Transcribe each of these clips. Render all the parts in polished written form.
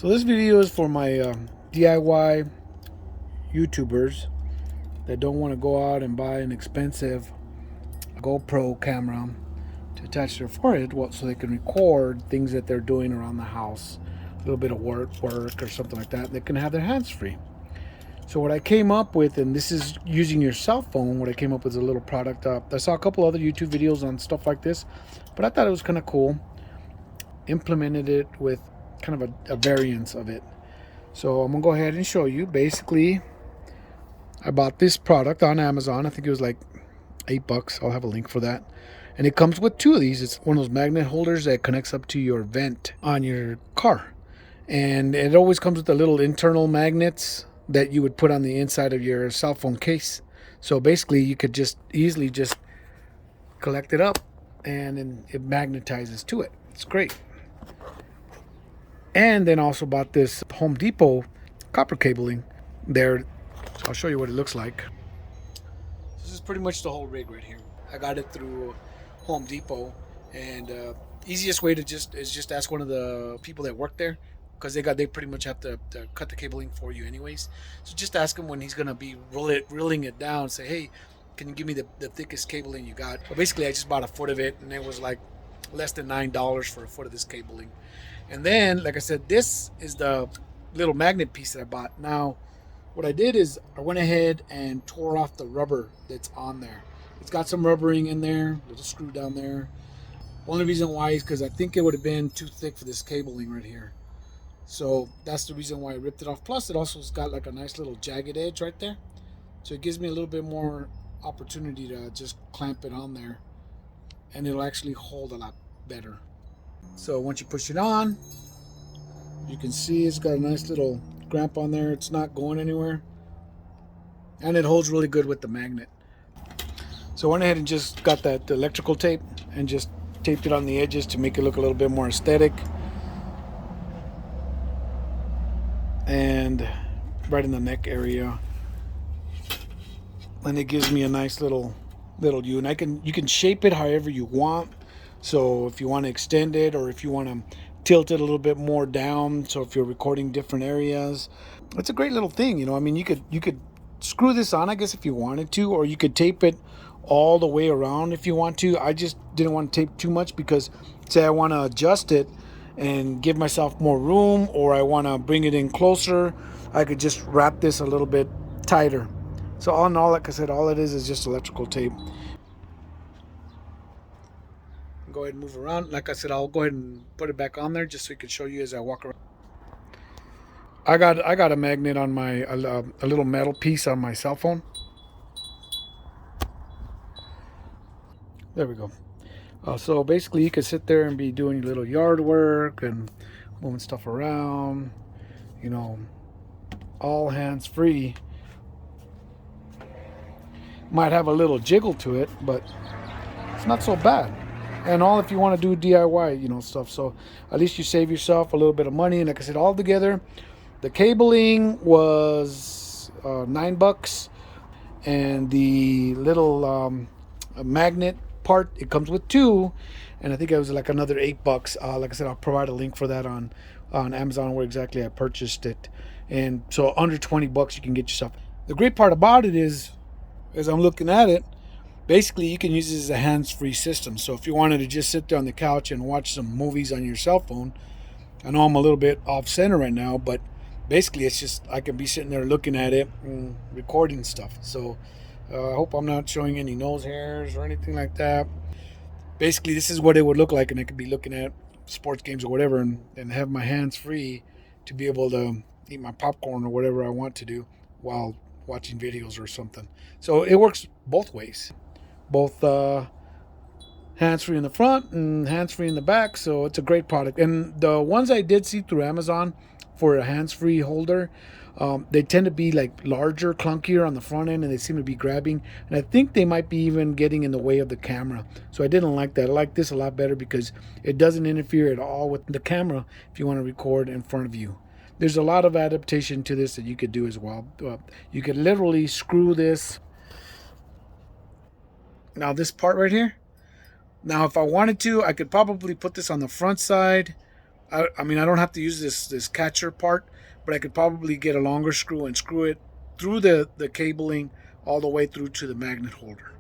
So this video is for my DIY YouTubers that don't want to go out and buy an expensive GoPro camera to attach to their forehead, so they can record things that they're doing around the house, a little bit of work or something like that. They can have their hands free. So what I came up with, and this is using your cell phone, what I came up with is a little product. I saw a couple other YouTube videos on stuff like this, but I thought it was kind of cool. Implemented it with kind of a variance of it. So I'm gonna go ahead and show you. Basically, I bought this product on Amazon. I think it was like $8. I'll have a link for that. And it comes with two of these. It's one of those magnet holders that connects up to your vent on your car. And it always comes with the little internal magnets that you would put on the inside of your cell phone case. So basically you could just easily just collect it up and then it magnetizes to it. It's great. And then also bought this Home Depot copper cabling there. I'll show you what it looks like. This is pretty much the whole rig right here. I got it through Home Depot, and easiest way to just ask one of the people that work there, because they pretty much have to cut the cabling for you anyways. So just ask him when he's gonna be reeling it down. Say, hey, can you give me the thickest cabling you got? But basically, I just bought a foot of it, and it was like less than $9 for a foot of this cabling. And then, like I said, this is the little magnet piece that I bought. Now, what I did is I went ahead and tore off the rubber that's on there. It's got some rubbering in there, little screw down there. Only reason why is because I think it would have been too thick for this cabling right here. So that's the reason why I ripped it off. Plus, it also has got like a nice little jagged edge right there. So it gives me a little bit more opportunity to just clamp it on there. And it'll actually hold a lot better. So once you push it on, you can see it's got a nice little grip on there. It's not going anywhere, and it holds really good with the magnet. So I went ahead and just got that electrical tape and just taped it on the edges to make it look a little bit more aesthetic, and right in the neck area, and it gives me a nice little U. And you can shape it however you want. So if you want to extend it, or if you want to tilt it a little bit more down, so if you're recording different areas, it's a great little thing. I mean, you could screw this on, I guess, if you wanted to, or you could tape it all the way around if you want to. I just didn't want to tape too much, because say I want to adjust it and give myself more room, or I want to bring it in closer, I could just wrap this a little bit tighter. So all in all, like I said, all it is just electrical tape. Go ahead and move around. Like I said, I'll go ahead and put it back on there just so I can show you as I walk around. I got a magnet on my a little metal piece on my cell phone. There we go. So basically, you can sit there and be doing your little yard work and moving stuff around. All hands free. Might have a little jiggle to it, but it's not so bad. And all if you want to do DIY, stuff. So at least you save yourself a little bit of money. And like I said, all together, the cabling was $9, and the little magnet part, it comes with two, and I think it was like another $8. Like I said, I'll provide a link for that on Amazon where exactly I purchased it. And so under $20 you can get yourself. The great part about it is, as I'm looking at it, basically you can use it as a hands-free system. So if you wanted to just sit there on the couch and watch some movies on your cell phone, I know I'm a little bit off center right now, but basically it's just I can be sitting there looking at it and recording stuff. So I hope I'm not showing any nose hairs or anything like that. Basically this is what it would look like, and I could be looking at sports games or whatever and have my hands free to be able to eat my popcorn or whatever I want to do while watching videos or something. So it works both ways. Both hands-free in the front and hands-free in the back. So it's a great product. And the ones I did see through Amazon for a hands-free holder, they tend to be like larger, clunkier on the front end, and they seem to be grabbing. And I think they might be even getting in the way of the camera. So I didn't like that. I like this a lot better because it doesn't interfere at all with the camera if you want to record in front of you. There's a lot of adaptation to this that you could do as well. You could literally screw this. Now this part right here. Now if I wanted to, I could probably put this on the front side I mean, I don't have to use this catcher part, but I could probably get a longer screw and screw it through the cabling all the way through to the magnet holder.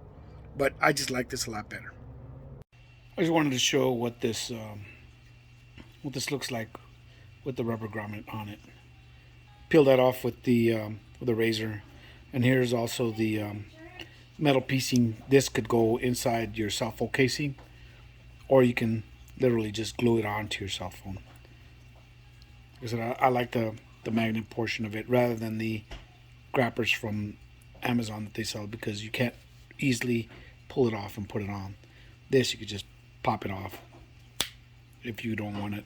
But I just like this a lot better. I just wanted to show what this looks like with the rubber grommet on it. Peel that off with the razor, and here's also the metal piecing. This could go inside your cell phone casing, or you can literally just glue it onto your cell phone. Because I like the magnet portion of it rather than the grappers from Amazon that they sell, because you can't easily pull it off and put it on. This you could just pop it off if you don't want it.